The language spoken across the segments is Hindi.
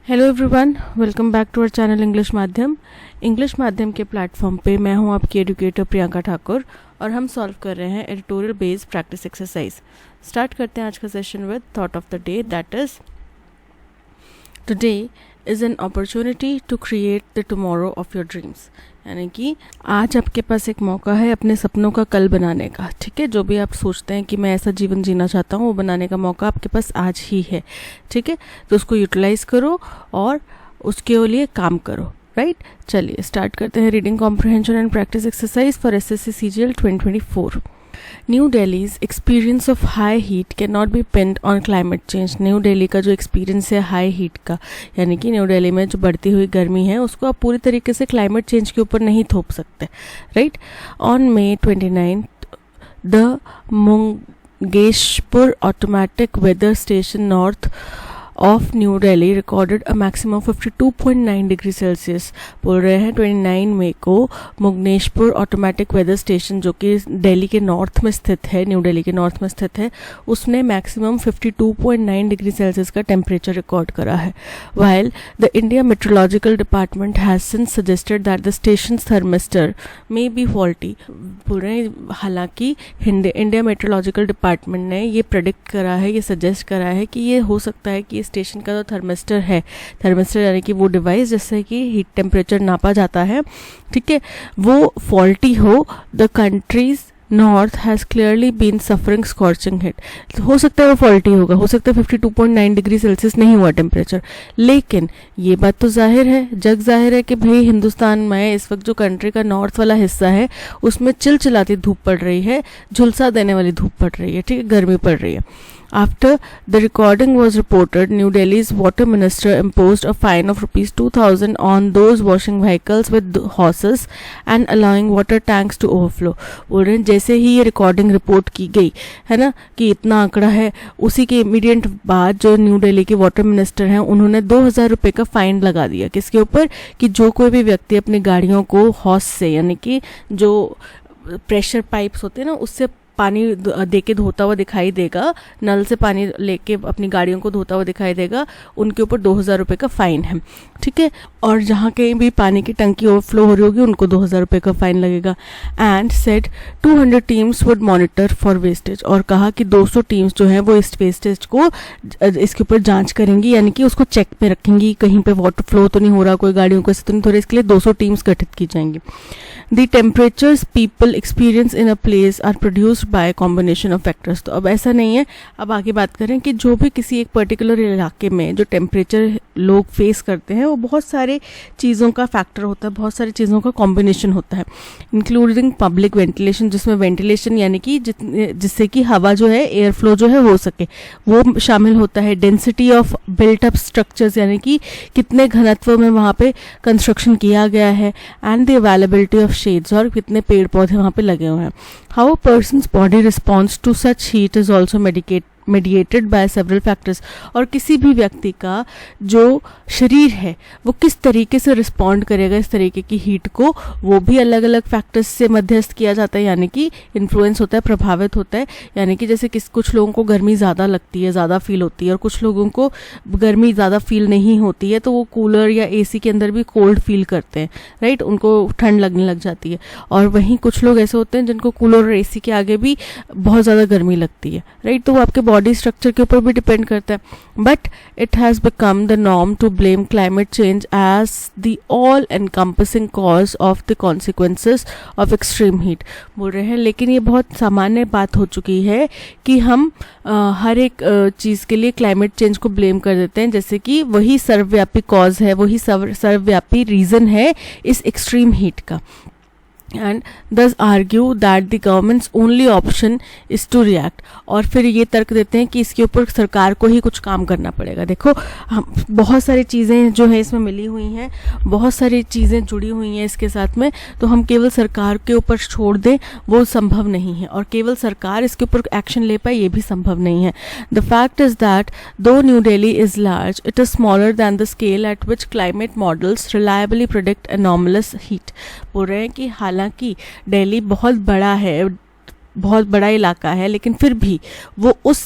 Hello everyone, welcome back to our channel English Madhyam. English Madhyam के प्लेटफॉर्म पे मैं हूं आपकी एजुकेटर प्रियंका ठाकुर और हम सॉल्व कर रहे हैं editorial based practice exercise. Start करते हैं आज का session with thought of the day, that is today is an opportunity to create the tomorrow of your dreams. यानी कि आज आपके पास एक मौका है अपने सपनों का कल बनाने का। ठीक है, जो भी आप सोचते हैं कि मैं ऐसा जीवन जीना चाहता हूँ वो बनाने का मौका आपके पास आज ही है। ठीक है, तो उसको यूटिलाइज करो और उसके लिए काम करो। राइट, चलिए स्टार्ट करते हैं reading comprehension and practice exercise for SSC CGL 2024। New Delhi's experience of high heat can not be pinned on climate change. New Delhi का जो एक्सपीरियंस है हाई हीट का, यानी कि न्यू दिल्ली में जो बढ़ती हुई गर्मी है उसको आप पूरी तरीके से क्लाइमेट चेंज के ऊपर नहीं थोप सकते। Right, on May 29 the Mungeshpur automatic weather station north of New Delhi recorded a maximum 52.9 degree Celsius. बोल रहे हैं 29 मई को मुंगेशपुर ऑटोमेटिक वेदर स्टेशन जो कि दिल्ली के नॉर्थ में स्थित है, न्यू दिल्ली के नॉर्थ में स्थित है, उसने मैक्सिमम 52.9 डिग्री सेल्सियस का टेम्परेचर रिकॉर्ड करा है। While the India meteorological department has since suggested that the station thermistor may be faulty. बोल रहे हैं हालांकि इंडिया मेट्रोलॉजिकल डिपार्टमेंट ने ये प्रेडिक्ट करा है, ये सजेस्ट करा है कि ये हो सकता है कि स्टेशन का जो थर्मिस्टर है, थर्मिस्टर यानी कि वो डिवाइस जिससे कि हीट टेम्परेचर नापा जाता है, ठीक है, वो फॉल्टी हो। The country's north has clearly been suffering scorching heat. हो सकता है वो फॉल्टी होगा, हो सकता है 52.9 डिग्री सेल्सियस नहीं हुआ टेम्परेचर, लेकिन ये बात तो जाहिर है, जग जाहिर है कि भाई हिंदुस्तान में इस वक्त जो कंट्री का नॉर्थ वाला हिस्सा है उसमें चिलचिलाती धूप पड़ रही है, झुलसा देने वाली धूप पड़ रही है, ठीक है, गर्मी पड़ रही है। After the recording was reported, New Delhi's water minister imposed a fine of rupees 2,000 on those washing vehicles with horses and allowing water tanks to overflow। बोल रहे हैं जैसे ही ये रिकॉर्डिंग रिपोर्ट की गई है ना कि इतना आंकड़ा है, उसी के इमीडिएट बाद जो न्यू दिल्ली के वाटर मिनिस्टर हैं उन्होंने 2,000 रुपये का फाइन लगा दिया। किसके ऊपर? कि जो कोई भी व्यक्ति अपनी गाड़ियों को हॉस से, यानी कि जो प्रेशर पाइप्स होते हैं ना उससे पानी देके धोता हुआ दिखाई देगा, नल से पानी लेके अपनी गाड़ियों को धोता हुआ दिखाई देगा, उनके ऊपर 2,000 रुपये का फाइन है। ठीक है, और जहाँ कहीं भी पानी की टंकी ओवरफ्लो हो रही होगी उनको 2,000 रुपये का फाइन लगेगा। And said 200 teams would monitor for wastage. और कहा कि 200 टीम्स जो है वो इस वेस्टेज को इसके ऊपर जांच करेंगी, यानी कि उसको चेक पे रखेंगी, कहीं पे वाटर फ्लो तो नहीं हो रहा, कोई गाड़ियों को ऐसे तो नहीं हो रहा, इसके लिए 200 टीम्स गठित की जाएंगी। The temperatures people experience in a place are produced by a combination of factors। तो अब ऐसा नहीं है, अब आगे बात करें कि जो भी किसी एक पर्टिकुलर इलाके में जो टेम्परेचर लोग फेस करते हैं वो बहुत सारे चीज़ों का फैक्टर होता है, बहुत सारी चीज़ों का कॉम्बिनेशन होता है, इंक्लूडिंग पब्लिक वेंटिलेशन, जिसमें वेंटिलेशन यानी कि जिससे कि हवा जो है, एयर फ्लो जो है हो सके, वो शामिल होता है। Density of built up structures, यानी कि कितने घनत्व में वहाँ पे कंस्ट्रक्शन किया गया है। And the availability of shades, और कितने पेड़ पौधे वहाँ पे लगे हुए हैं। How a person's body response to such heat is also mediated by several factors। और किसी भी व्यक्ति का जो शरीर है वो किस तरीके से रिस्पॉन्ड करेगा इस तरीके की हीट को, वो भी अलग अलग फैक्टर्स से मध्यस्थ किया जाता है, यानी कि इन्फ्लुएंस होता है, प्रभावित होता है। यानी कि जैसे कुछ लोगों को गर्मी ज़्यादा लगती है, ज़्यादा फील होती है, और कुछ लोगों को गर्मी ज़्यादा फील नहीं होती है तो वो कूलर या एसी के अंदर भी कोल्ड फील करते हैं। राइट, उनको ठंड लगने लग जाती है। और वहीं कुछ लोग ऐसे होते हैं जिनको कूलर और एसी के आगे भी बहुत ज़्यादा गर्मी लगती है। राइट, तो वो आपके बॉडी स्ट्रक्चर के ऊपर भी डिपेंड करता है। But it has become the norm to blame climate change as the all encompassing cause of the consequences of extreme heat. बोल रहे हैं लेकिन ये बहुत सामान्य बात हो चुकी है कि हम हर एक चीज़ के लिए क्लाइमेट चेंज को ब्लेम कर देते हैं, जैसे कि वही सर्वव्यापी कॉज है, वही सर्वव्यापी रीज़न है इस एक्सट्रीम हीट का। and thus argue that the government's only option is to react। और फिर ये तर्क देते हैं कि इसके ऊपर सरकार को ही कुछ काम करना पड़ेगा। देखो, हम बहुत सारी चीज़ें जो है इसमें मिली हुई हैं, बहुत सारी चीज़ें जुड़ी हुई हैं इसके साथ में, तो हम केवल सरकार के ऊपर छोड़ दें वो संभव नहीं है, और केवल सरकार इसके ऊपर एक्शन ले पाए ये भी संभव नहीं है। The fact is that though New Delhi is large, it is smaller than the scale at which climate models reliably predict anomalous heat. बोल रहे हैं कि हालांकि दिल्ली बहुत बड़ा है, बहुत बड़ा इलाका है, लेकिन फिर भी वो उस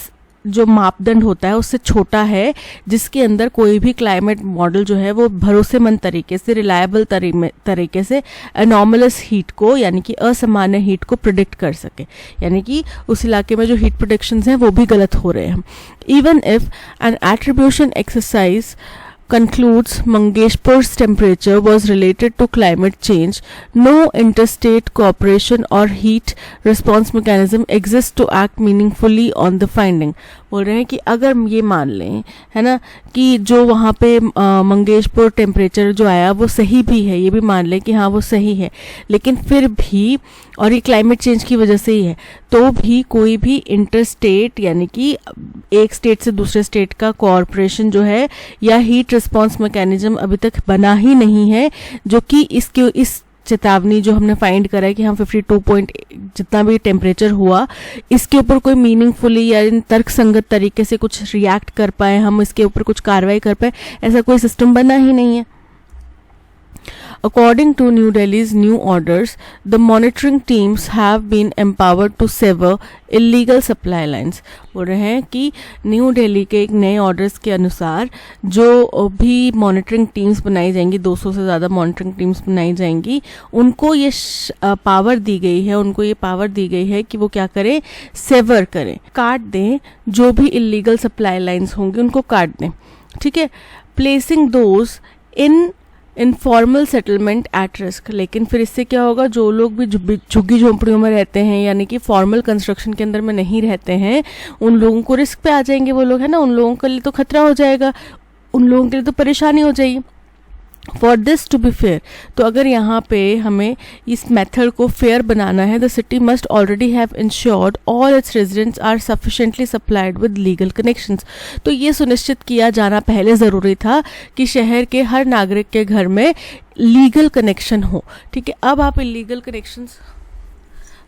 जो मापदंड होता है उससे छोटा है, जिसके अंदर कोई भी क्लाइमेट मॉडल जो है वो भरोसेमंद तरीके से, रिलायबल तरीके से एनॉमलस हीट को, यानी कि असामान्य हीट को प्रिडिक्ट कर सके, यानी कि उस इलाके में जो हीट प्रेडिक्शंस हैं वो भी गलत हो रहे हैं. Even if an attribution exercise concludes Mangeshpur's temperature was related to climate change, no interstate cooperation or heat response mechanism exists to act meaningfully on the finding. बोल रहे हैं कि अगर ये मान लें, है ना, कि जो वहाँ पे मंगेशपुर टेम्परेचर जो आया वो सही भी है, ये भी मान लें कि हाँ वो सही है, लेकिन फिर भी, और ये क्लाइमेट चेंज की वजह से ही है, तो भी कोई भी इंटरस्टेट, यानी कि एक स्टेट से दूसरे स्टेट का कोऑपरेशन जो है या हीट रिस्पॉन्स मैकेनिज्म अभी तक बना ही नहीं है, जो कि इस चेतावनी जो हमने फाइंड करा है कि हम 52 पॉइंट जितना भी टेम्परेचर हुआ, इसके ऊपर कोई मीनिंगफुली या तर्क संगत तरीके से कुछ रिएक्ट कर पाए, हम इसके ऊपर कुछ कार्रवाई कर पाए, ऐसा कोई सिस्टम बना ही नहीं है. According to New Delhi's new orders, the monitoring teams have been empowered to sever illegal supply lines. बोल रहे हैं कि न्यू दिल्ली के एक नए ऑर्डर्स के अनुसार जो भी मॉनिटरिंग टीम्स बनाई जाएंगी, 200 से ज़्यादा मॉनिटरिंग टीम्स बनाई जाएंगी, उनको ये पावर दी गई है, उनको ये पावर दी गई है कि वो क्या करें, सेवर करें, काट दें, जो भी इलीगल सप्लाई लाइन्स होंगी उनको काट दें. ठीक है, placing those in informal settlement at risk. लेकिन फिर इससे क्या होगा, जो लोग भी झुग्गी झोंपड़ियों में रहते हैं, यानी कि फॉर्मल कंस्ट्रक्शन के अंदर में नहीं रहते हैं, उन लोगों को रिस्क पे आ जाएंगे वो लोग, है ना, उन लोगों के लिए तो खतरा हो जाएगा, उन लोगों के लिए तो परेशानी हो जाएगी. For this to be fair, तो अगर यहाँ पे हमें इस मेथड को फेयर बनाना है, the city must already have ensured all its residents are sufficiently supplied with legal connections. तो ये सुनिश्चित किया जाना पहले ज़रूरी था कि शहर के हर नागरिक के घर में लीगल कनेक्शन हो. ठीक है, अब आप इलीगल कनेक्शंस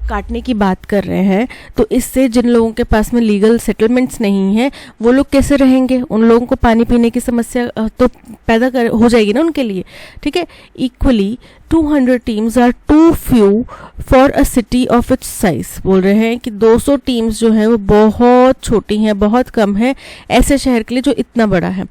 काटने की बात कर रहे हैं, तो इससे जिन लोगों के पास में लीगल सेटलमेंट्स नहीं है वो लोग कैसे रहेंगे, उन लोगों को पानी पीने की समस्या तो पैदा हो जाएगी ना उनके लिए. ठीक है, equally 200 teams are too few for a city of its size. बोल रहे हैं कि 200 टीम्स जो हैं वो बहुत छोटी हैं, बहुत कम है ऐसे शहर के लिए जो इतना बड़ा है.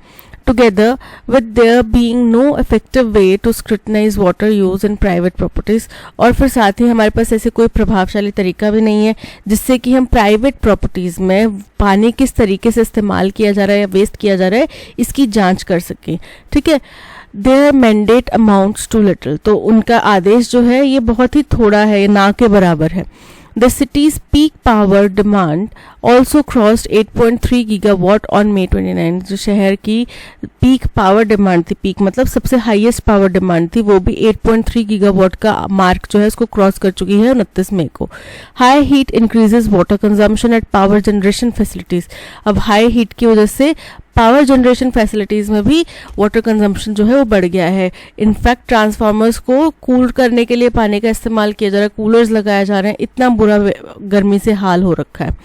Together with there being no effective way to scrutinize water use in private properties, और फिर साथ ही हमारे पास ऐसे कोई प्रभावशाली तरीका भी नहीं है जिससे कि हम प्राइवेट प्रॉपर्टीज़ में पानी किस तरीके से इस्तेमाल किया जा रहा है या वेस्ट किया जा रहा है इसकी जांच कर सकें. ठीक है, their mandate amounts to little, तो उनका आदेश जो है ये बहुत ही थोड़ा है, ना के बराबर है. The city's peak power demand also crossed 8.3 gigawatt on May 29. जो शहर की पीक पावर डिमांड थी, पीक मतलब सबसे हाईएस्ट पावर डिमांड थी, वो भी 8.3 गीगावाट का मार्क जो है इसको क्रॉस कर चुकी है 29 मई को. High heat increases water consumption at power generation facilities. अब हाई हीट की वजह से पावर जनरेशन फैसिलिटीज़ में भी वाटर कंजम्पशन जो है वो बढ़ गया है. इनफैक्ट ट्रांसफार्मर्स को कूल करने के लिए पानी का इस्तेमाल किया जा रहा है, कूलर्स लगाए जा रहे हैं, इतना बुरा गर्मी से हाल हो रखा है.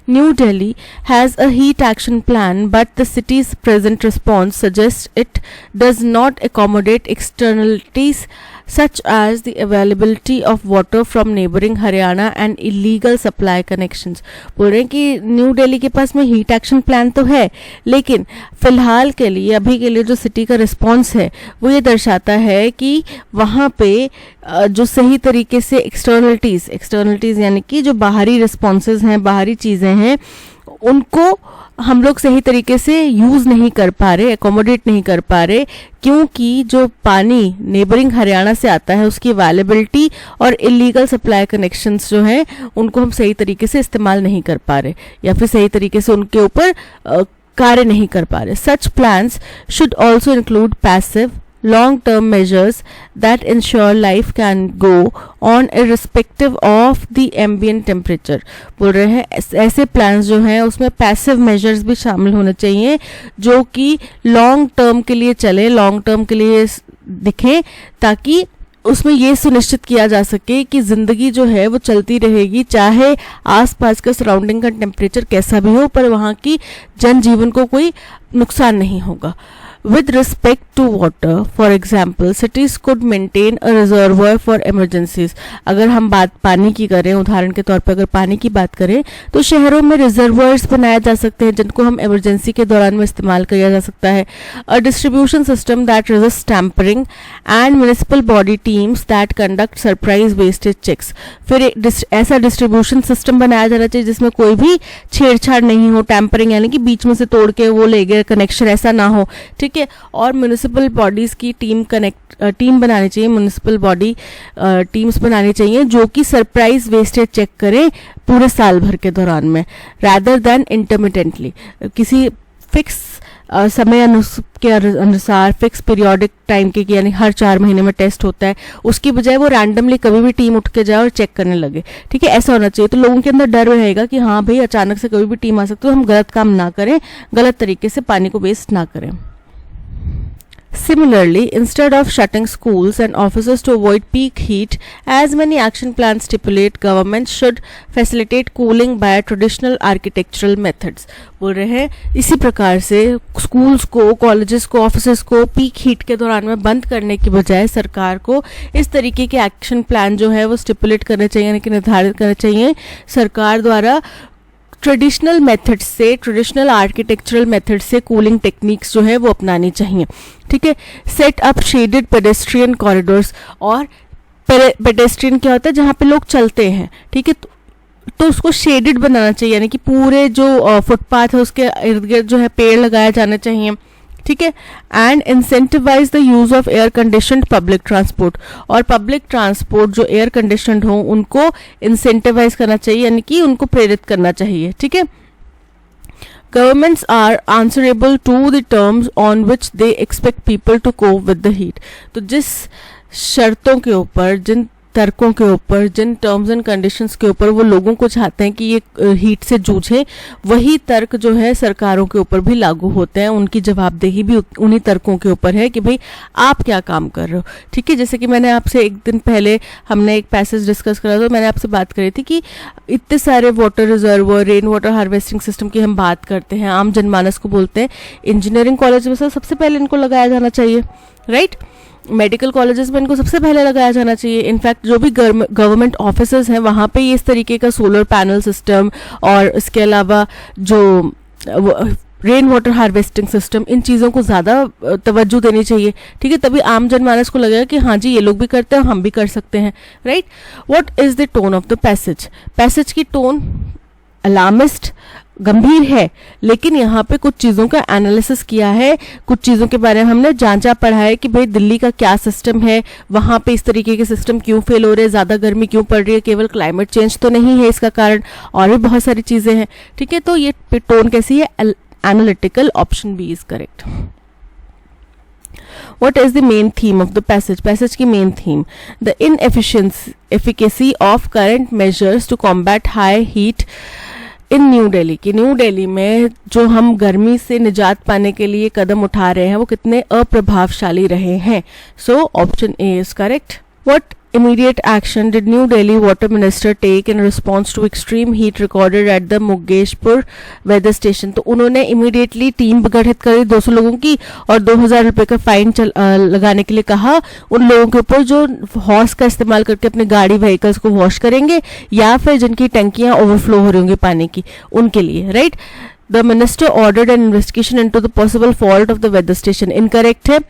New Delhi has a heat action plan, but the city's present response suggests it does not accommodate externalities such as the availability of water from neighboring Haryana and illegal supply connections. बोल रहे हैं कि न्यू दिल्ली के पास में हीट एक्शन प्लान तो है, लेकिन फिलहाल के लिए, अभी के लिए जो सिटी का रिस्पॉन्स है वो ये दर्शाता है कि वहाँ पे जो सही तरीके से एक्सटर्नलिटीज़ यानी कि जो बाहरी रिस्पॉन्सेज हैं, बाहरी चीज़ें हैं, उनको हम लोग सही तरीके से यूज़ नहीं कर पा रहे, एकोमोडेट नहीं कर पा रहे, क्योंकि जो पानी नेबरिंग हरियाणा से आता है उसकी अवेलेबिलिटी और इलीगल सप्लाई कनेक्शंस जो हैं उनको हम सही तरीके से इस्तेमाल नहीं कर पा रहे या फिर सही तरीके से उनके ऊपर कार्य नहीं कर पा रहे. Such plans should also include passive long-term measures that ensure life can go on irrespective of the ambient temperature. बोल रहे हैं ऐसे प्लान्स जो हैं उसमें पैसिव मेजर्स भी शामिल होने चाहिए जो कि लॉन्ग टर्म के लिए चले, लॉन्ग टर्म के लिए दिखें, ताकि उसमें ये सुनिश्चित किया जा सके कि ज़िंदगी जो है वो चलती रहेगी, चाहे आसपास का सराउंडिंग का टेम्परेचर कैसा भी हो, पर वहाँ की जनजीवन को कोई नुकसान नहीं होगा. with respect to water. For example, cities could maintain a reservoir for emergencies. अगर हम बात पानी की करें, उदाहरण के तौर पर अगर पानी की बात करें तो शहरों में रिजर्वायर्स बनाए जा सकते हैं जिनको हम इमरजेंसी के दौरान में इस्तेमाल किया जा सकता है. A distribution system that resists tampering and municipal body teams that conduct surprise wastage checks. फिर ऐसा डिस्ट्रीब्यूशन सिस्टम बनाया जाना चाहिए जिसमें कोई भी छेड़छाड़ नहीं हो, टैंपरिंग यानी कि बीच में से तोड़ के वो ले गए कनेक्शन, ऐसा ना हो. ठीक है. और म्यूनिसिपल बॉडीज की टीम बनानी चाहिए, म्यूनिसिपल बॉडी टीम्स बनानी चाहिए जो कि सरप्राइज वेस्टेज चेक करें पूरे साल भर के दौरान में, रादर देन इंटरमिटेंटली. किसी फिक्स समय के अनुसार फिक्स पीरियोडिक टाइम के, यानी हर 4 महीने में टेस्ट होता है, उसकी बजाय वो रैंडमली कभी भी टीम उठ के जाए और चेक करने लगे. ठीक है, ऐसा होना चाहिए. तो लोगों के अंदर डर रहेगा कि हाँ भाई अचानक से कभी भी टीम आ सकती है, तो हम गलत काम ना करें, गलत तरीके से पानी को वेस्ट ना करें. Similarly, instead of shutting schools and offices to avoid peak heat, as many action plans stipulate, government should facilitate cooling by traditional architectural methods. बोल रहे हैं इसी प्रकार से स्कूल्स को, कॉलेजेस को, ऑफिसेस को पीक हीट के दौरान में बंद करने की बजाय सरकार को इस तरीके के एक्शन प्लान जो है वो स्टिपुलेट करने चाहिए, यानी कि निर्धारित करने चाहिए सरकार द्वारा. ट्रेडिशनल मेथड्स से, ट्रेडिशनल आर्किटेक्चरल मेथड्स से कूलिंग टेक्निक्स जो है वो अपनानी चाहिए. ठीक है. Set up shaded pedestrian corridors. और पेडेस्ट्रियन क्या होता है, जहाँ पे लोग चलते हैं. ठीक है. तो उसको शेडेड बनाना चाहिए, यानी कि पूरे जो फुटपाथ है उसके इर्द गिर्द जो है पेड़ लगाया जाना चाहिए. ठीक है. And incentivise the use of air conditioned public transport. और पब्लिक ट्रांसपोर्ट जो एयर कंडीशनड हो उनको इंसेंटिवाइज करना चाहिए, यानी कि उनको प्रेरित करना चाहिए. ठीक है. Governments are answerable to the terms on which they expect people to cope with the heat. तो जिस शर्तों के ऊपर, जिन तर्कों के ऊपर, जिन टर्म्स एंड कंडीशंस के ऊपर वो लोगों को चाहते हैं कि ये हीट से जूझे, वही तर्क जो है सरकारों के ऊपर भी लागू होते हैं. उनकी जवाबदेही भी उन्हीं तर्कों के ऊपर है कि भाई आप क्या काम कर रहे हो. ठीक है. जैसे कि मैंने आपसे एक दिन पहले हमने एक पैसेज डिस्कस करा था, मैंने आपसे बात करी थी कि इतने सारे water reserve, rain water harvesting system की हम बात करते हैं, आम जनमानस को बोलते हैं. इंजीनियरिंग कॉलेज में सबसे पहले इनको लगाया जाना चाहिए, राइट. मेडिकल कॉलेजेस में इनको सबसे पहले लगाया जाना चाहिए. इनफैक्ट जो भी गवर्नमेंट ऑफिसेज हैं वहाँ पे ये इस तरीके का सोलर पैनल सिस्टम और इसके अलावा जो रेन वाटर हार्वेस्टिंग सिस्टम, इन चीज़ों को ज़्यादा तवज्जो देनी चाहिए. ठीक है. तभी आम जनमानस को लगेगा कि हाँ जी ये लोग भी करते हैं, हम भी कर सकते हैं, right. What is the tone of the passage. Passage की टोन अलार्मिस्ट, गंभीर है, लेकिन यहाँ पे कुछ चीज़ों का एनालिसिस किया है, कुछ चीज़ों के बारे में हमने जांचा पढ़ा है कि भाई दिल्ली का क्या सिस्टम है, वहाँ पे इस तरीके के सिस्टम क्यों फेल हो रहे हैं, ज़्यादा गर्मी क्यों पड़ रही है, केवल क्लाइमेट चेंज तो नहीं है इसका कारण, और भी बहुत सारी चीज़ें हैं. ठीक है. तो ये टोन कैसी है, analytical. Option B is correct. What is the main theme of the passage? Passage की main theme, the inefficacy of current measures to combat high heat in new Delhi. की न्यू दिल्ली में जो हम गर्मी से निजात पाने के लिए कदम उठा रहे हैं वो कितने अप्रभावशाली रहे हैं. So option A is correct. What immediate action did New Delhi water minister take in response to extreme heat recorded at the Mugeshpur weather station. तो उन्होंने इमीडिएटली टीम गठित करी 200 लोगों की और 2000 रुपए का फाइन लगाने के लिए कहा उन लोगों के ऊपर जो हॉर्स का इस्तेमाल करके अपने गाड़ी व्हीकल्स को वॉश करेंगे या फिर जिनकी टंकियां ओवरफ्लो हो रही होंगी पानी की, उनके लिए, right. The minister ordered an investigation into the possible fault of the weather station. Incorrect है.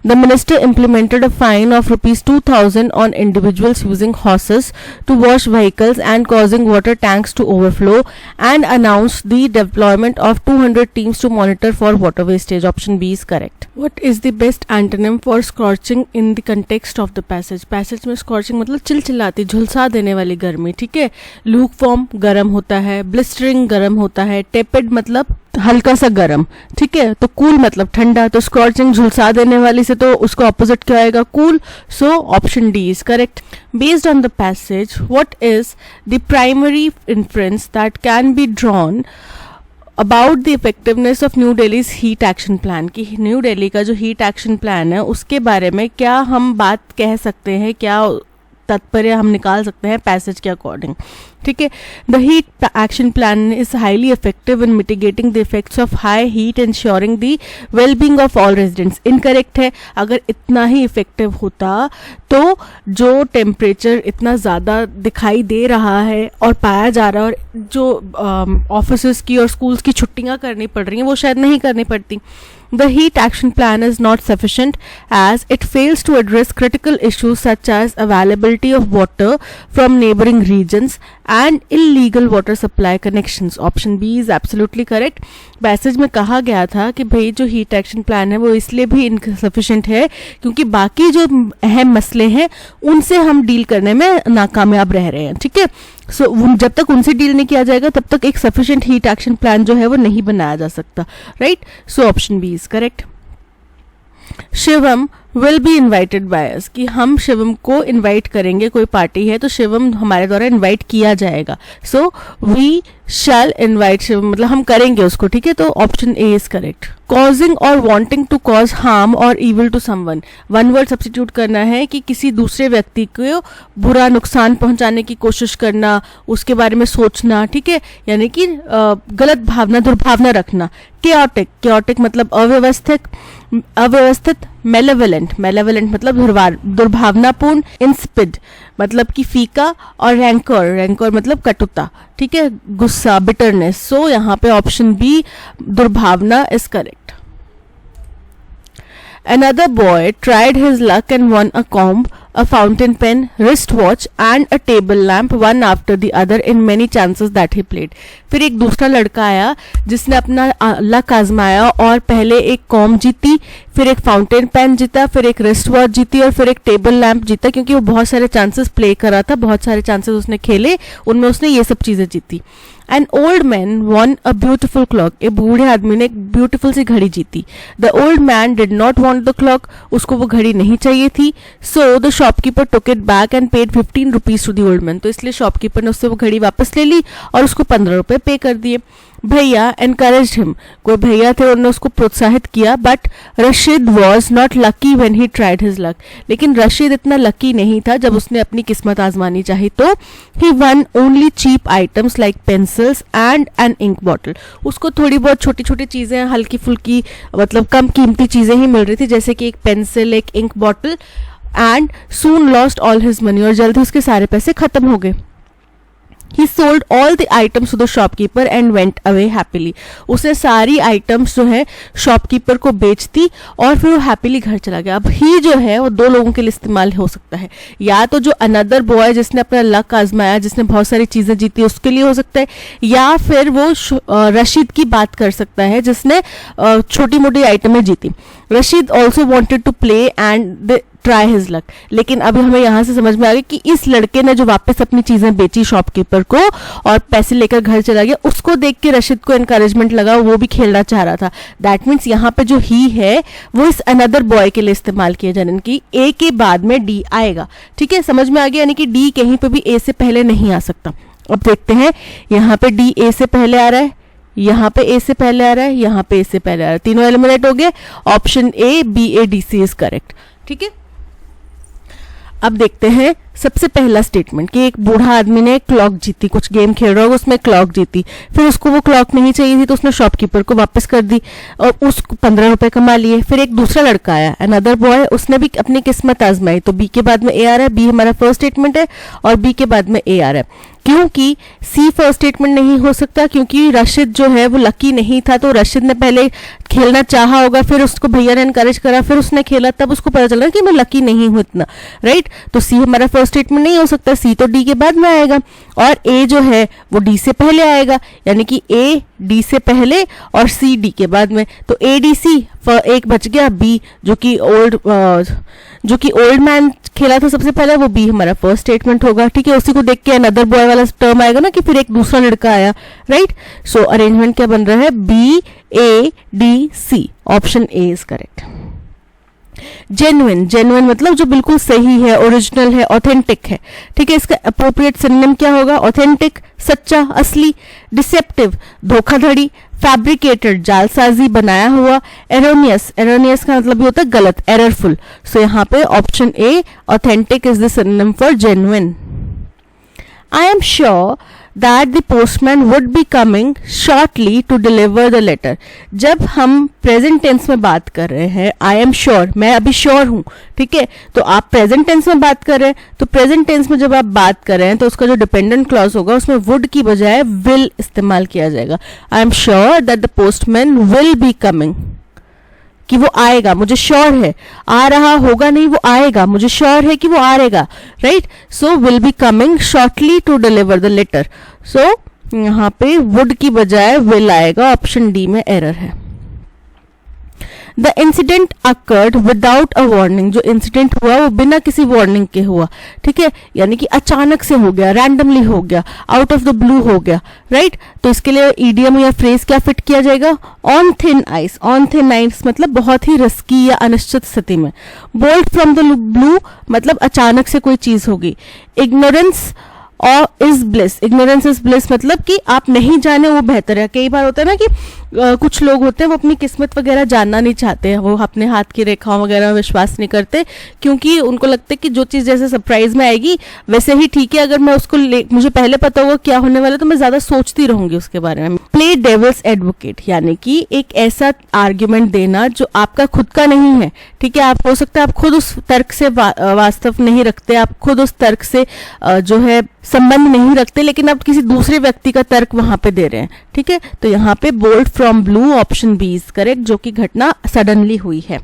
The minister implemented a fine of rupees 2,000 on individuals using horses to wash vehicles and causing water tanks to overflow, and announced the deployment of 200 teams to monitor for water wastage. Option B is correct. What is the best antonym for scorching in the context of the passage? Passage में scorching मतलब चिलचिलाती, झुलसा देने वाली गर्मी. ठीक है. lukewarm गर्म होता है, blistering गर्म होता है, tepid मतलब हल्का सा गर्म. ठीक है. तो कूल मतलब ठंडा. तो स्कॉर्चिंग झुलसा देने वाली से तो उसका ऑपोजिट क्या आएगा, cool. So option D is correct. Based on the passage, what is the primary inference that can be drawn about the effectiveness of new Delhi's heat action plan. की न्यू दिल्ली का जो हीट एक्शन प्लान है उसके बारे में क्या हम बात कह सकते हैं, क्या तात्पर्य हम निकाल सकते हैं पैसेज के अकॉर्डिंग. ठीक है. The heat action plan is highly effective in mitigating the effects of high heat, ensuring the wellbeing of all residents. Incorrect है. अगर इतना ही इफेक्टिव होता तो जो टेम्परेचर इतना ज़्यादा दिखाई दे रहा है और पाया जा रहा है, और जो ऑफिस की और स्कूल्स की छुट्टियां करनी पड़ रही हैं वो शायद नहीं करनी पड़ती. The heat action plan is not sufficient as it fails to address critical issues such as availability of water from neighboring regions and illegal water supply connections. Option B is absolutely correct. Passage में कहा गया था कि भाई जो हीट एक्शन प्लान है वो इसलिए भी इनसफिशिएंट है क्योंकि बाकी जो अहम मसले हैं उनसे हम डील करने में नाकामयाब रह रहे हैं. ठीक है. सो जब तक उनसे डील नहीं किया जाएगा तब तक एक सफिशिएंट हीट एक्शन प्लान जो है वो नहीं बनाया जा सकता. Right. So option B is correct. Shivam will be invited by us, कि हम शिवम को इन्वाइट करेंगे, कोई पार्टी है तो शिवम हमारे द्वारा इन्वाइट किया जाएगा. So we shall invite Shivam, मतलब हम करेंगे उसको. ठीक है. तो option A is correct. Causing और वांटिंग टू कॉज हार्म और evil to someone, one word substitute करना है कि किसी दूसरे व्यक्ति को बुरा नुकसान पहुंचाने की कोशिश करना, उसके बारे में सोचना. ठीक है. यानी कि गलत भावना, दुर्भावना रखना. केओटिक, केओटिक मतलब अव्यवस्थित, अव्यवस्थित. मेलेवलेंट, मेलेवलेंट मतलब दुर्भावनापूर्ण. इंस्पिड मतलब कि फीका. और रैंकर, रैंकर मतलब कटुता. ठीक है. गुस्सा, बिटरनेस. सो यहाँ पे ऑप्शन बी दुर्भावना is correct. Another boy tried his luck and won a comb, a fountain pen, wristwatch and a table lamp, one after the other in many chances that he played. फिर एक दूसरा लड़का आया जिसने अपना लक आजमाया और पहले एक कॉम जीती, फिर एक फाउंटेन पेन जीता, फिर एक रिस्ट वॉच जीती और फिर एक टेबल लैंप जीता, क्योंकि वो बहुत सारे चांसेस प्ले कर रहा था, बहुत सारे चांसेस उसने खेले, उनमें उसने ये सब चीजें जीती. An old man won a beautiful clock. एक बूढ़े आदमी ने एक ब्यूटीफुल सी घड़ी जीती. The old man did not want the clock. उसको वो घड़ी नहीं चाहिए थी. So the shopkeeper took it back and paid 15 rupees to the old man. तो इसलिए शॉपकीपर ने उससे वो घड़ी वापस ले ली और उसको 15 रुपए पे कर दिए. भैया encouraged him. कोई भैया थे, उन्होंने उसको प्रोत्साहित किया. But Rashid was not lucky when he tried his luck. लेकिन रशीद इतना लकी नहीं था जब उसने अपनी किस्मत आजमानी चाहिए. तो he won only cheap items like pencils and an ink bottle. उसको थोड़ी बहुत छोटी छोटी चीजें, हल्की फुल्की, मतलब कम कीमती चीजें ही मिल रही थी, जैसे कि एक पेंसिल, एक ink bottle. And soon lost all his money. और जल्द ही उसके सारे पैसे खत्म हो गए. He sold all the items to the shopkeeper and went away happily. उसने सारी आइटम्स जो है शॉपकीपर को बेच दी और फिर वो हैप्पीली घर चला गया. अब ही जो है वो दो लोगों के लिए इस्तेमाल हो सकता है. या तो जो अनदर बॉय जिसने अपना लक आजमाया, जिसने बहुत सारी चीजें जीती, उसके लिए हो सकता है, या फिर वो रशीद की बात कर सकता है जिसने छोटी मोटी आइटमें जीती. Rashid also wanted to play and try his luck. लेकिन अभी हमें यहाँ से समझ में आ गया कि इस लड़के ने जो वापस अपनी चीजें बेची शॉपकीपर को और पैसे लेकर घर चला गया, उसको देख के रशीद को एनकरेजमेंट लगा, वो भी खेलना चाह रहा था. दैट मीन्स यहाँ पे जो ही है वो इस अनदर बॉय के लिए इस्तेमाल किया जाने की. ए के बाद में डी आएगा. ठीक है. समझ में आ गया. यानी कि डी कहीं पे भी ए से पहले नहीं आ सकता. अब देखते हैं. यहाँ पे डी ए से पहले आ रहा है, यहाँ पे ए से पहले आ रहा है, यहाँ पे ए से पहले आ रहा है. तीनों एलिमिनेट हो गए. Option A B A D C is correct. ठीक है. अब देखते हैं सबसे पहला स्टेटमेंट कि एक बूढ़ा आदमी ने क्लॉक जीती, कुछ गेम खेल रहा होगा, उसमें क्लॉक जीती, फिर उसको वो क्लॉक नहीं चाहिए थी तो उसने शॉपकीपर को वापस कर दी और उसको 15 रुपए कमा लिए. फिर एक दूसरा लड़का आया, अनदर बॉय, उसने भी अपनी किस्मत आजमाई. तो बी के बाद में ए आ रहा है. बी हमारा फर्स्ट स्टेटमेंट है और बी के बाद में ए आ रहा है. क्योंकि सी फर्स्ट स्टेटमेंट नहीं हो सकता, क्योंकि रशीद जो है वो लकी नहीं था. तो रशीद ने पहले खेलना चाहा होगा, फिर उसको भैया ने एनकरेज करा, फिर उसने खेला, तब उसको पता चला कि मैं लकी नहीं हूं इतना. राइट. तो सी हमारा फर्स्ट स्टेटमेंट नहीं हो सकता. सी तो डी के बाद में आएगा और ए जो है वो डी से पहले आएगा. यानी कि ए डी से पहले और सी डी के बाद में. तो ए डी सी एक बच गया. बी जो कि ओल्ड मैन खेला था सबसे पहले, वो बी हमारा फर्स्ट स्टेटमेंट होगा. ठीक है. उसी को देख के अनदर बॉय वाला टर्म आएगा ना कि फिर एक दूसरा लड़का आया. राइट. सो अरेंजमेंट क्या बन रहा है? B A D C. Option A is correct. Genuine, genuine मतलब जो बिल्कुल सही है, ओरिजिनल है, ऑथेंटिक है. ठीक है. इसका अप्रोप्रिएट सिनोनिम क्या होगा? ऑथेंटिक सच्चा, असली. डिसेप्टिव धोखाधड़ी. फैब्रिकेटेड जालसाजी, बनाया हुआ. एरोनियस, एरोनियस का मतलब भी होता है गलत, एररफुल. सो यहाँ पे option A authentic is the synonym for genuine. I am sure that the postman would be coming shortly to deliver the letter. जब हम प्रेजेंट टेंस में बात कर रहे हैं, I am sure, मैं अभी श्योर हूं, ठीक है, तो आप प्रेजेंट टेंस में बात कर रहे हैं, तो प्रेजेंट टेंस में जब आप बात कर रहे हैं तो उसका जो डिपेंडेंट क्लॉज होगा उसमें वुड की बजाय विल इस्तेमाल किया जाएगा. I am sure that the postman will be coming, कि वो आएगा, मुझे श्योर है, आ रहा होगा नहीं, वो आएगा, मुझे श्योर है कि वो आएगा, right. So will be coming shortly to deliver the letter. So यहाँ पे वुड की बजाय विल आएगा. ऑप्शन डी में एरर है. The incident occurred without a warning. जो इंसिडेंट हुआ वो बिना किसी वार्निंग के हुआ, ठीक है, यानी कि अचानक से हो गया, रैंडमली हो गया, आउट ऑफ द ब्लू हो गया, राइट. तो इसके लिए ईडियम या फ्रेज क्या फिट किया जाएगा? On thin ice. On thin ice मतलब बहुत ही रिस्की या अनिश्चित स्थिति में. बोल्ड फ्रॉम द ब्लू मतलब अचानक से कोई चीज होगी. इग्नोरेंस और is bliss. Ignorance is bliss मतलब कि आप नहीं जाने वो बेहतर है. कई बार होता है ना कि कुछ लोग होते हैं वो अपनी किस्मत वगैरह जानना नहीं चाहते हैं, वो अपने हाथ की रेखाओं वगैरह में विश्वास नहीं करते, क्योंकि उनको लगता है कि जो चीज़ जैसे सरप्राइज में आएगी वैसे ही ठीक है, अगर मैं उसको मुझे पहले पता होगा क्या होने वाला तो मैं ज़्यादा सोचती रहूंगी उसके बारे में. प्ले डेविल्स एडवोकेट यानी कि एक ऐसा आर्ग्यूमेंट देना जो आपका खुद का नहीं है, ठीक है. आप हो सकता है आप खुद उस तर्क से वास्तव नहीं रखते, आप खुद उस तर्क से जो है संबंध नहीं रखते, लेकिन आप किसी दूसरे व्यक्ति का तर्क वहां पे दे रहे हैं, ठीक है. तो यहाँ पे bold from blue option B is correct, जो कि घटना सडनली हुई है.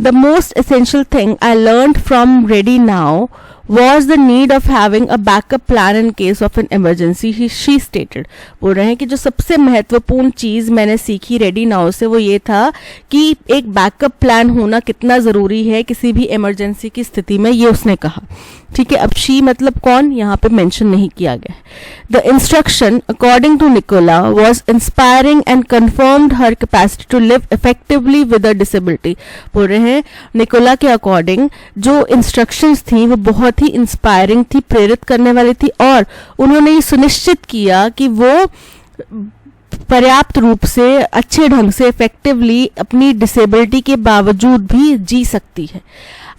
The most essential thing I learned from ready now was the need of having a backup plan in case of an emergency, she stated. बोल रहे हैं कि जो सबसे महत्वपूर्ण चीज मैंने सीखी रेडी नाउ से वो ये था कि एक बैकअप प्लान होना कितना जरूरी है किसी भी इमरजेंसी की स्थिति में, ये उसने कहा, ठीक है. अब शी मतलब कौन यहाँ पे मेंशन नहीं किया गया. The instruction according to Nikola was inspiring and confirmed her capacity to live effectively with a disability. बोल रहे हैं निकोला के अकॉर्डिंग जो इंस्ट्रक्शंस थी वो बहुत ही इंस्पायरिंग थी, प्रेरित करने वाली थी, और उन्होंने ये सुनिश्चित किया कि वो पर्याप्त रूप से अच्छे ढंग से इफेक्टिवली अपनी डिसेबिलिटी के बावजूद भी जी सकती है.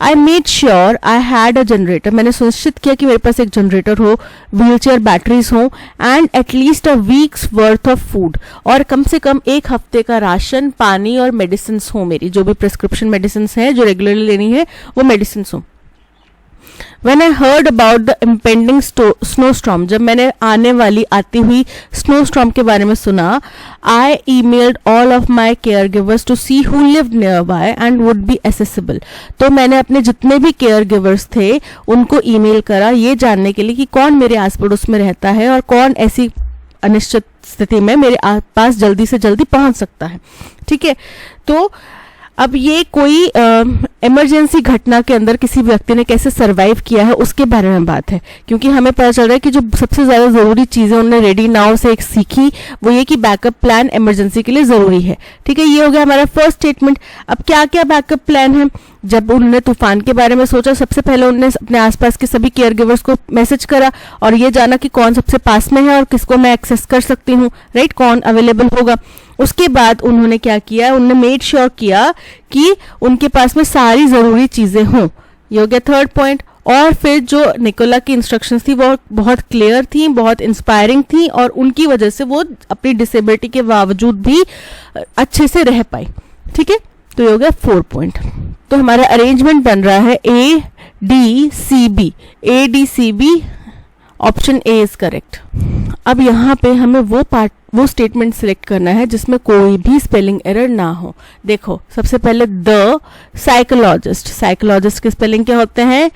I made sure I had a generator. मैंने सुनिश्चित किया कि मेरे पास एक जनरेटर हो, व्हीलचेयर बैटरीज हो, and at least a weeks worth of food. और कम से कम एक हफ्ते का राशन, पानी और मेडिसिन हो, मेरी जो भी प्रिस्क्रिप्शन मेडिसिन है जो रेगुलरली लेनी है वो मेडिसिन हो. When I heard about the impending snowstorm, जब मैंने आती हुई snowstorm के बारे में सुना, I emailed all of my caregivers to see who lived nearby and would be accessible. तो मैंने अपने जितने भी caregivers थे उनको ईमेल करा ये जानने के लिए कि कौन मेरे आस पड़ोस में रहता है और कौन ऐसी अनिश्चित स्थिति में मेरे पास जल्दी से जल्दी पहुंच सकता है, ठीक है. तो अब ये कोई इमरजेंसी घटना के अंदर किसी व्यक्ति ने कैसे सरवाइव किया है उसके बारे में बात है, क्योंकि हमें पता चल रहा है कि जो सबसे ज्यादा जरूरी चीजें उन्होंने रेडी नाउ से एक सीखी वो ये कि बैकअप प्लान इमरजेंसी के लिए जरूरी है, ठीक है. ये हो गया हमारा फर्स्ट स्टेटमेंट. अब क्या क्या बैकअप प्लान है? जब उन्होंने तूफान के बारे में सोचा, सबसे पहले उन्होंने अपने आसपास के सभी केयर गिवर्स को मैसेज करा और ये जाना कि कौन सबसे पास में है और किसको मैं एक्सेस कर सकती हूँ, राइट, कौन अवेलेबल होगा. उसके बाद उन्होंने क्या किया, उन्होंने मेड श्योर किया कि उनके पास में सारी जरूरी चीजें हों. ये हो गया थर्ड पॉइंट. और फिर जो निकोला की इंस्ट्रक्शंस थी वो बहुत क्लियर थी, बहुत इंस्पायरिंग थी, और उनकी वजह से वो अपनी डिसेबिलिटी के बावजूद भी अच्छे से रह पाई, ठीक है. तो ये हो गया 4 पॉइंट. तो हमारा अरेंजमेंट बन रहा है ADCB. ADCB option A is correct. अब यहाँ पे हमें वो स्टेटमेंट सिलेक्ट करना है जिसमें कोई भी स्पेलिंग एरर ना हो. देखो सबसे पहले द साइकोलॉजिस्ट. साइकोलॉजिस्ट के स्पेलिंग क्या होते हैं?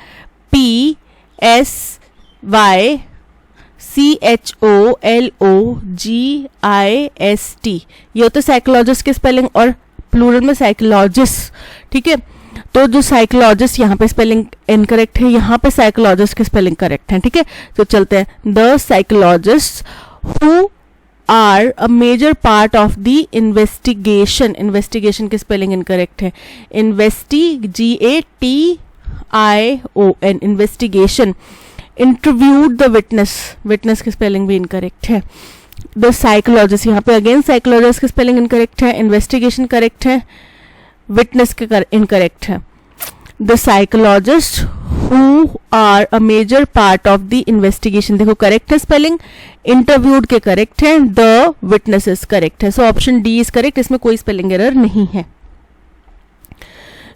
PSYCHOLOGIST. ये होते साइकोलॉजिस्ट के स्पेलिंग, और प्लूरल में साइकोलॉजिस्ट, ठीक है. तो जो साइकोलॉजिस्ट यहाँ पे स्पेलिंग इनकरेक्ट है, यहाँ पे साइकोलॉजिस्ट के स्पेलिंग करेक्ट है, ठीक है. तो चलते हैं. The psychologist who are a major part of the investigation. Investigation के स्पेलिंग इनकरेक्ट है. GATION investigation. Interviewed the witness. Witness की स्पेलिंग भी इनकरेक्ट है. द साइकोलॉजिस्ट, यहाँ पे अगेन साइकोलॉजिस्ट की स्पेलिंग इनकरेक्ट है, इन्वेस्टिगेशन करेक्ट है, विटनेस के इनकरेक्ट है. The psychologist who are a major part of the investigation. देखो करेक्ट है स्पेलिंग, इंटरव्यूड के करेक्ट है, द विटनेसेस करेक्ट है, so option D is correct, इसमें कोई स्पेलिंग एरर नहीं है.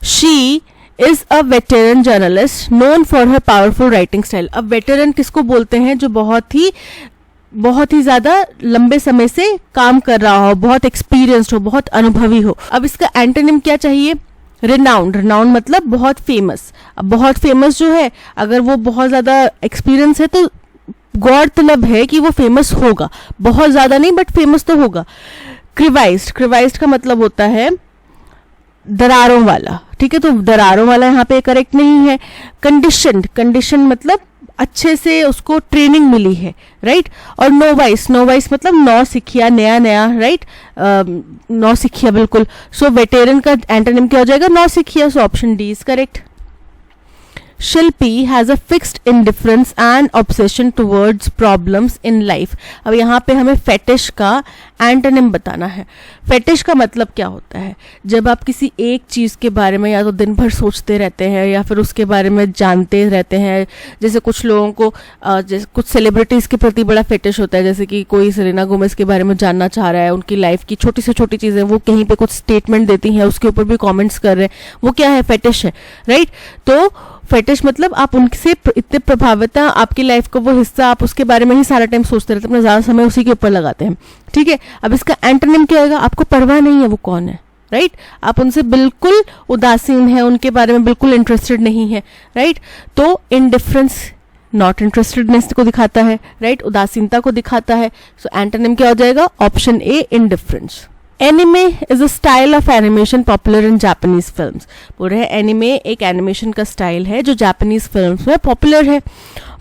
She is a veteran journalist known for her powerful writing style. अब वेटेरन किसको बोलते हैं? जो बहुत ही ज्यादा लंबे समय से काम कर रहा हो, बहुत एक्सपीरियंस्ड हो, बहुत अनुभवी हो. अब इसका एंटोनिम क्या चाहिए? रिनाउंड. रिनाउंड मतलब बहुत फेमस. अब बहुत फेमस जो है, अगर वो बहुत ज्यादा एक्सपीरियंस है तो गौरतलब है कि वो फेमस होगा, बहुत ज्यादा नहीं बट फेमस तो होगा. क्रिवाइज्ड. क्रिवाइज्ड का मतलब होता है दरारों वाला. ठीक है, तो दरारों वाला यहाँ पे करेक्ट नहीं है. कंडीशन्ड. कंडीशन मतलब अच्छे से उसको ट्रेनिंग मिली है, राइट. और नोवाइस. नोवाइस मतलब नौसिखिया, नया नया, राइट. नौसिखिया बिल्कुल. सो वेटेरन का एंटोनिम क्या हो जाएगा? नौसिखिया. So option D is correct. Shilpi has a fixed indifference and obsession towards problems in life. अब यहाँ पे हमें फेटिश का एंटोनिम बताना है. फेटिश का मतलब क्या होता है? जब आप किसी एक चीज के बारे में या तो दिन भर सोचते रहते हैं या फिर उसके बारे में जानते रहते हैं. जैसे कुछ लोगों को जैसे कुछ सेलिब्रिटीज के प्रति बड़ा फेटिश होता है, जैसे कि कोई सेलेना गोमेज के बारे में जानना चाह रहा है, उनकी लाइफ की छोटी से छोटी चीजें, वो कहीं पे कुछ स्टेटमेंट देती हैं, उसके ऊपर भी कॉमेंट्स कर रहे हैं, वो क्या है? फेटिश है, राइट. तो फेटिश मतलब आप उनसे इतने प्रभावित हैं, आपकी लाइफ का वो हिस्सा, आप उसके बारे में ही सारा टाइम सोचते रहते हैं, अपना ज्यादा समय उसी के ऊपर लगाते हैं. ठीक है, अब इसका एंटोनिम क्या होगा? आपको परवाह नहीं है वो कौन है, राइट. आप उनसे बिल्कुल उदासीन है, उनके बारे में बिल्कुल इंटरेस्टेड नहीं है, राइट. तो इनडिफरेंस नॉट इंटरेस्टेडनेस को दिखाता है, राइट. उदासीनता को दिखाता है. सो एंटोनिम क्या हो जाएगा? Option A, indifference. Anime is a style of animation popular in Japanese films. बोल रहे हैं एनिमे एक एनिमेशन का स्टाइल है जो जापानीज फिल्म्स में पॉपुलर है.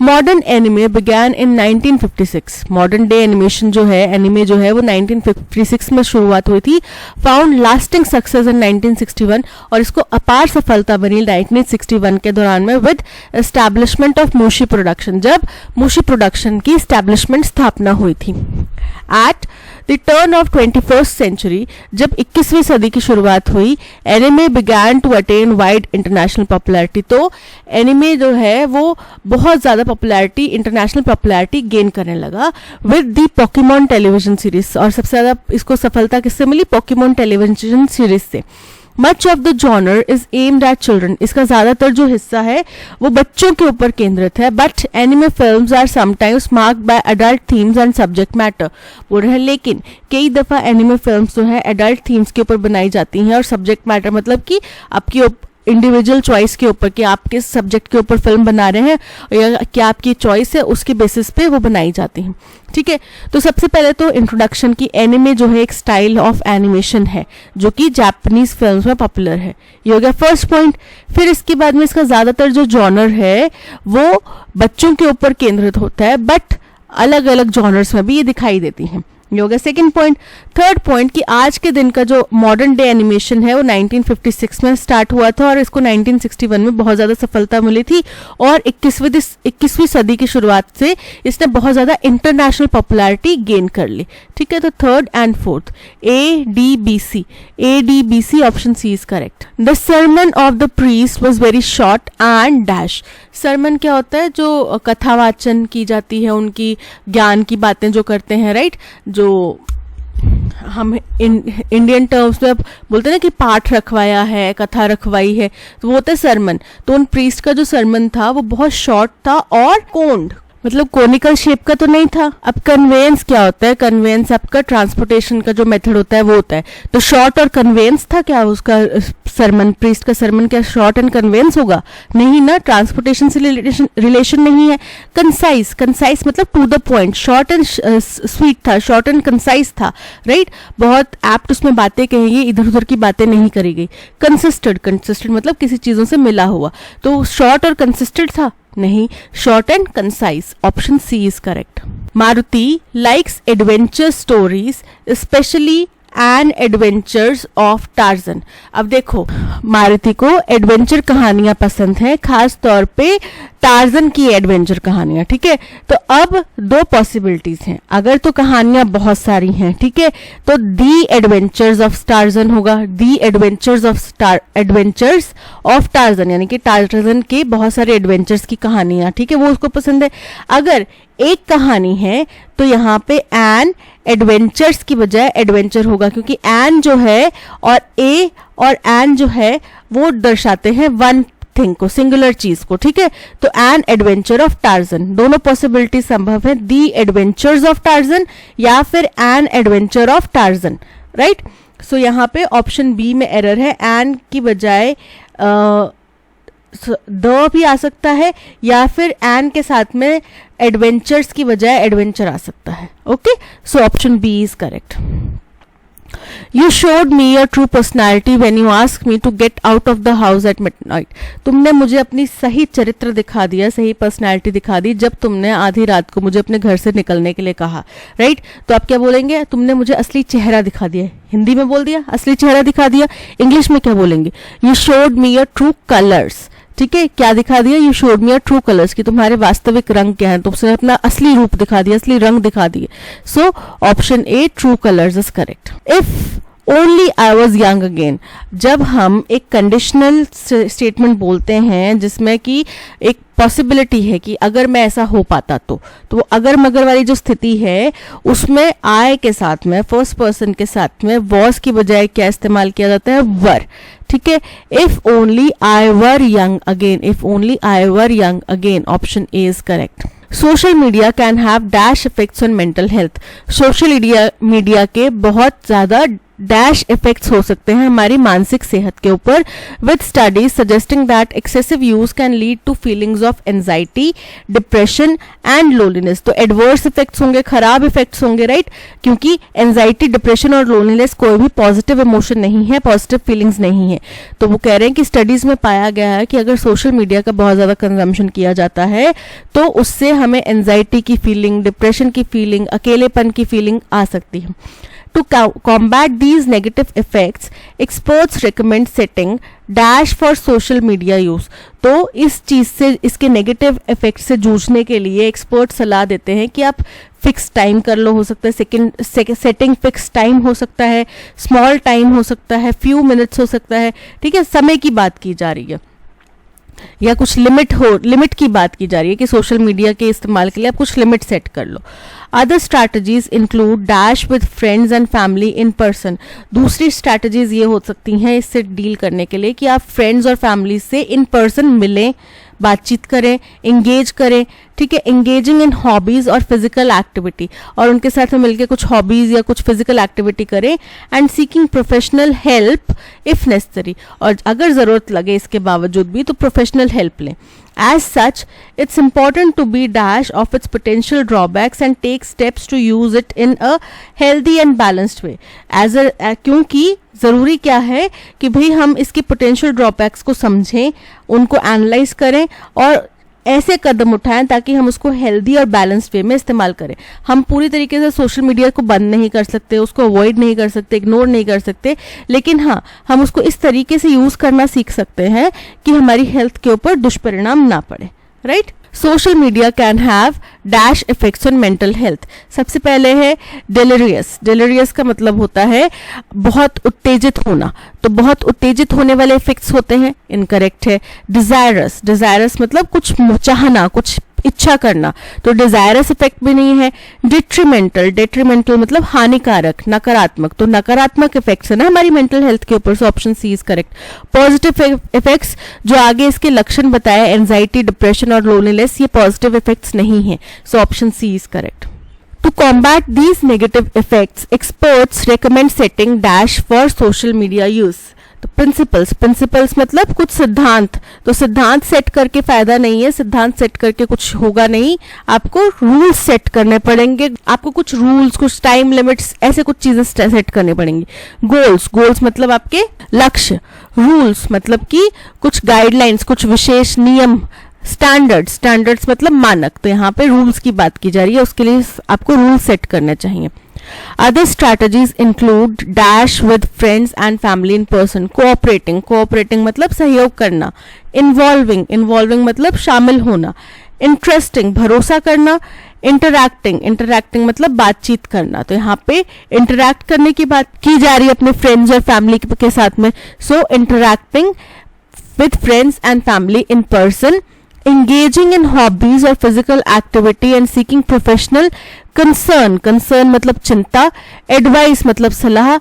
मॉडर्न एनिमे बिगैन इन 1956. मॉडर्न डे एनिमेशन जो है, एनिमे जो है वो 1956 में शुरुआत हुई थी. फाउंड लास्टिंग सक्सेस इन 1961 और इसको अपार सफलता बनी 1961 के दौरान में with establishment of Mushi production, जब मूशी प्रोडक्शन की एस्टैब्लिशमेंट स्थापना हुई थी. At the turn of 21st century, जब 21वीं सदी की शुरुआत हुई, anime began to attain wide international popularity. तो एनिमे जो है वो बहुत ज्यादा पॉपुलैरिटी, इंटरनेशनल पॉपुलैरिटी गेन करने लगा with the Pokemon television series. और सबसे ज्यादा इसको सफलता किससे मिली? पोकेमॉन टेलीविजन सीरीज से. Much of the genre is aimed at children. इसका ज्यादातर जो हिस्सा है वो बच्चों के ऊपर केंद्रित है. But anime films are sometimes marked by adult themes and subject matter. बोल रहे हैं लेकिन कई दफा एनिमे फिल्म्स जो है एडल्ट थीम्स के ऊपर बनाई जाती हैं और सब्जेक्ट मैटर मतलब कि आपकी इंडिविजुअल चॉइस के ऊपर कि आप किस सब्जेक्ट के ऊपर फिल्म बना रहे हैं या क्या आपकी चॉइस है, उसके बेसिस पे वो बनाई जाती हैं. ठीक है, तो सबसे पहले तो इंट्रोडक्शन की एनिमे जो है एक स्टाइल ऑफ एनिमेशन है जो कि जापानीज फिल्म्स में पॉपुलर है. ये हो गया फर्स्ट पॉइंट. फिर इसके बाद में इसका ज्यादातर जो जॉनर है वो बच्चों के ऊपर केंद्रित होता है, बट अलग अलग जॉनर्स में भी ये दिखाई देती हैं. ये हो गया सेकेंड पॉइंट. थर्ड पॉइंट कि आज के दिन का जो मॉडर्न डे एनिमेशन है वो 1956 में स्टार्ट हुआ था और इसको 1961 में बहुत ज्यादा सफलता मिली थी और 21वीं सदी की शुरुआत से इसने बहुत ज्यादा इंटरनेशनल पॉपुलैरिटी गेन कर ली. ठीक है, तो third and fourth ADBC option C is correct. The sermon of the priest was very short and dash. Sermon क्या होता है? जो कथावाचन की जाती है, उनकी ज्ञान की बातें जो करते हैं, राइट. जो हम इंडियन टर्म्स में बोलते हैं ना कि पाठ रखवाया है, कथा रखवाई है, तो वो होता है सरमन. तो उन प्रीस्ट का जो सरमन था वो बहुत शॉर्ट था और कोन्ड मतलब कोनिकल शेप का तो नहीं था. अब कन्वेंस क्या होता है? कन्वेंस आपका ट्रांसपोर्टेशन का जो मेथड होता है वो होता है. तो शॉर्ट और कन्वेंस था क्या उसका सरमन? प्रीस्ट का सरमन क्या शॉर्ट एंड कन्वेंस होगा? नहीं ना, ट्रांसपोर्टेशन से रिलेशन नहीं है. कंसाइज. कंसाइज मतलब to the point. Short and sweet था, शॉर्ट एंड कंसाइज था, राइट. बहुत एप्ट उसमें बातें कही गई, इधर उधर की बातें नहीं करी गई. कंसिस्टेड. कंसिस्टेड मतलब किसी चीजों से मिला हुआ. तो शॉर्ट और कंसिस्टेड था? नहीं, short and concise. Option C is correct. Maruti likes adventure stories specially and adventures of Tarzan. अब देखो, मारुति को एडवेंचर कहानियां पसंद है, खास तौर पे टार्जन की एडवेंचर कहानियां, ठीक है। तो अब दो पॉसिबिलिटीज हैं, अगर तो कहानियां बहुत सारी हैं, ठीक है, तो दी एडवेंचर्स ऑफ टार्जन होगा, दी एडवेंचर्स ऑफ टार्जन, यानी कि टार्जन के बहुत सारे एडवेंचर्स की कहानियां, ठीक है, वो उसको पसंद है। अगर एक कहानी है तो यहाँ पे एन एडवेंचर्स की बजाय एडवेंचर होगा, क्योंकि एन जो है और ए और एन जो है वो दर्शाते हैं वन थिंग को, सिंगुलर चीज को, ठीक है। तो एन एडवेंचर ऑफ टार्जन, दोनों पॉसिबिलिटी संभव है, दी एडवेंचर्स ऑफ टार्जन या फिर an adventure of Tarzan, right. So यहाँ पे ऑप्शन बी में एरर है, एन की बजाय द भी आ सकता है या फिर एन के साथ में एडवेंचर्स की बजाय एडवेंचर आ सकता है। Okay, so option B is correct. You showed me your true personality when you asked me to get out of the house at midnight. तुमने मुझे अपनी सही चरित्र दिखा दिया, सही पर्सनैलिटी दिखा दी जब तुमने आधी रात को मुझे अपने घर से निकलने के लिए कहा, राइट। तो आप क्या बोलेंगे, तुमने मुझे असली चेहरा दिखा दिया, हिंदी में बोल दिया असली चेहरा दिखा दिया, इंग्लिश में क्या बोलेंगे, You showed me your true colors, ठीक है। क्या दिखा दिया, you showed me your true colours, कि तुम्हारे वास्तविक रंग क्या है, तुमसे अपना असली रूप दिखा दिया, असली रंग दिखा दिए। So option A true colours is correct. If only I was young again, जब हम एक कंडीशनल स्टेटमेंट बोलते हैं जिसमें कि एक पॉसिबिलिटी है कि अगर मैं ऐसा हो पाता तो वो अगर मगर वाली जो स्थिति है उसमें आई के साथ में, फर्स्ट पर्सन के साथ में वॉज की बजाय क्या इस्तेमाल किया जाता है, वर, ठीक है। If only I were young again, if only I were young again, option A is correct. Social media can have dash effects on mental health, social media के बहुत ज्यादा डैश इफेक्ट्स हो सकते हैं हमारी मानसिक सेहत के ऊपर, with studies suggesting that excessive use can lead to feelings of anxiety, depression and loneliness. तो एडवर्स इफेक्ट्स होंगे, खराब इफेक्ट्स होंगे, राइट, क्योंकि एंजाइटी, डिप्रेशन और लोनलीनेस कोई भी पॉजिटिव इमोशन नहीं है, पॉजिटिव फीलिंग्स नहीं है। तो वो कह रहे हैं कि स्टडीज में पाया गया है कि अगर सोशल मीडिया का बहुत ज्यादा कंजम्पशन किया जाता है तो उससे हमें एंजाइटी की फीलिंग, डिप्रेशन की फीलिंग, अकेलेपन की फीलिंग आ सकती है। To combat these negative effects, experts recommend setting dash for social media use. तो इस चीज से, इसके नेगेटिव इफेक्ट से जूझने के लिए एक्सपर्ट सलाह देते हैं कि आप फिक्स टाइम कर लो, हो सकता है सेटिंग फिक्स टाइम हो सकता है, स्मॉल टाइम हो सकता है, फ्यू मिनट्स हो सकता है, ठीक है, समय की बात की जा रही है, या कुछ लिमिट की बात की जा रही है कि सोशल मीडिया के इस्तेमाल के लिए आप कुछ लिमिट सेट कर लो। Other strategies include dash with friends and family in person. दूसरी स्ट्रैटेजीज ये हो सकती हैं इससे डील करने के लिए कि आप फ्रेंड्स और फैमिली से इन पर्सन मिलें, बातचीत करें, एंगेज करें, ठीक है, एंगेजिंग इन हॉबीज और फिजिकल एक्टिविटी, और उनके साथ में मिलकर कुछ हॉबीज या कुछ फिजिकल एक्टिविटी करें, and seeking professional help if necessary, और अगर जरूरत लगे इसके बावजूद भी तो प्रोफेशनल हेल्प लें। As such, it's important to be dash of its potential drawbacks and take steps to use it in a healthy and balanced way. क्योंकि ज़रूरी क्या है कि भाई हम इसकी पोटेंशियल ड्रॉबैक्स को समझें, उनको एनालाइज करें और ऐसे कदम उठाएं ताकि हम उसको हेल्दी और बैलेंस्ड वे में इस्तेमाल करें। हम पूरी तरीके से सोशल मीडिया को बंद नहीं कर सकते, उसको अवॉइड नहीं कर सकते, इग्नोर नहीं कर सकते, लेकिन हाँ, हम उसको इस तरीके से यूज करना सीख सकते हैं कि हमारी हेल्थ के ऊपर दुष्परिणाम ना पड़े, right. Social media can have dash effects on mental health. सबसे पहले है डेलिरियस। डेलिरियस का मतलब होता है बहुत उत्तेजित होना, तो बहुत उत्तेजित होने वाले इफेक्ट्स होते हैं, इनकरेक्ट है। डिजायरस, डिजायरस मतलब कुछ चाहना, कुछ इच्छा करना, तो डिजायरस इफेक्ट भी नहीं है। डिट्रीमेंटल, डिट्रीमेंटल मतलब हानिकारक, नकारात्मक, तो नकारात्मक इफेक्ट्स है ना हमारी मेंटल हेल्थ के ऊपर, so option C is correct. Positive effects जो आगे इसके लक्षण बताए, एंजाइटी, डिप्रेशन और लोनलीनेस, ये पॉजिटिव इफेक्ट्स नहीं है, so option C is correct. To combat these negative effects, experts recommend setting dash for social media use. तो प्रिंसिपल्स मतलब कुछ सिद्धांत, तो सिद्धांत सेट करके फायदा नहीं है, सिद्धांत सेट करके कुछ होगा नहीं, आपको रूल्स सेट करने पड़ेंगे, आपको कुछ रूल्स, कुछ टाइम लिमिट्स, ऐसे कुछ चीजें सेट करनी पड़ेंगी। गोल्स मतलब आपके लक्ष्य, रूल्स मतलब कि कुछ गाइडलाइंस, कुछ विशेष नियम, स्टैंडर्ड्स मतलब मानक, तो यहाँ पे रूल्स की बात की जा रही है, उसके लिए आपको रूल सेट करने चाहिए। Other strategies include dash with friends and family in person, cooperating मतलब सहयोग करना, involving मतलब शामिल होना, interesting भरोसा करना, इंटरैक्टिंग मतलब बातचीत करना. तो यहाँ पे इंटरैक्ट करने की बात की जा रही है अपने फ्रेंड्स और फैमिली के साथ में. सो interacting with friends and family in person, engaging in hobbies or physical activity and seeking professional concern मतलब चिंता, advice मतलब सलाह,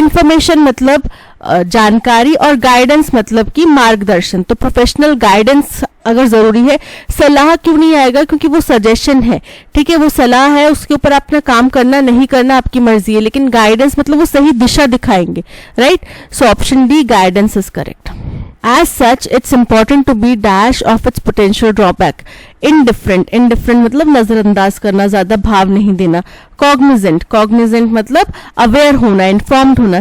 information मतलब जानकारी और guidance मतलब कि मार्गदर्शन. तो प्रोफेशनल गाइडेंस अगर जरूरी है, सलाह क्यों नहीं आएगा, क्योंकि वो सजेशन है, ठीक है, वो सलाह है, उसके ऊपर अपना काम करना नहीं करना आपकी मर्जी है, लेकिन गाइडेंस मतलब वो सही दिशा दिखाएंगे, right. So option D guidance is correct. As such, it's important to be dash of its potential drawback. Indifferent मतलब नजरअंदाज करना, ज्यादा भाव नहीं देना. Cognizant मतलब अवेयर होना, इन्फॉर्म्ड होना.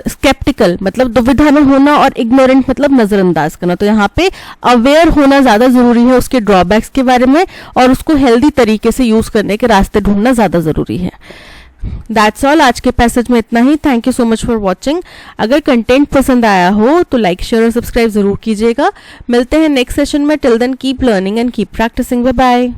Skeptical मतलब दुविधा में होना, और ignorant मतलब नजरअंदाज करना. तो यहाँ पे अवेयर होना ज्यादा जरूरी है उसके ड्रॉबैक्स के बारे में, और उसको हेल्दी तरीके से यूज करने के रास्ते ढूंढना ज्यादा जरूरी है. That's all. आज के पैसेज में इतना ही. Thank you so much for watching. अगर कंटेंट पसंद आया हो तो लाइक, शेयर और सब्सक्राइब जरूर कीजिएगा. मिलते हैं नेक्स्ट सेशन में. Till then keep learning and keep practising. Bye bye.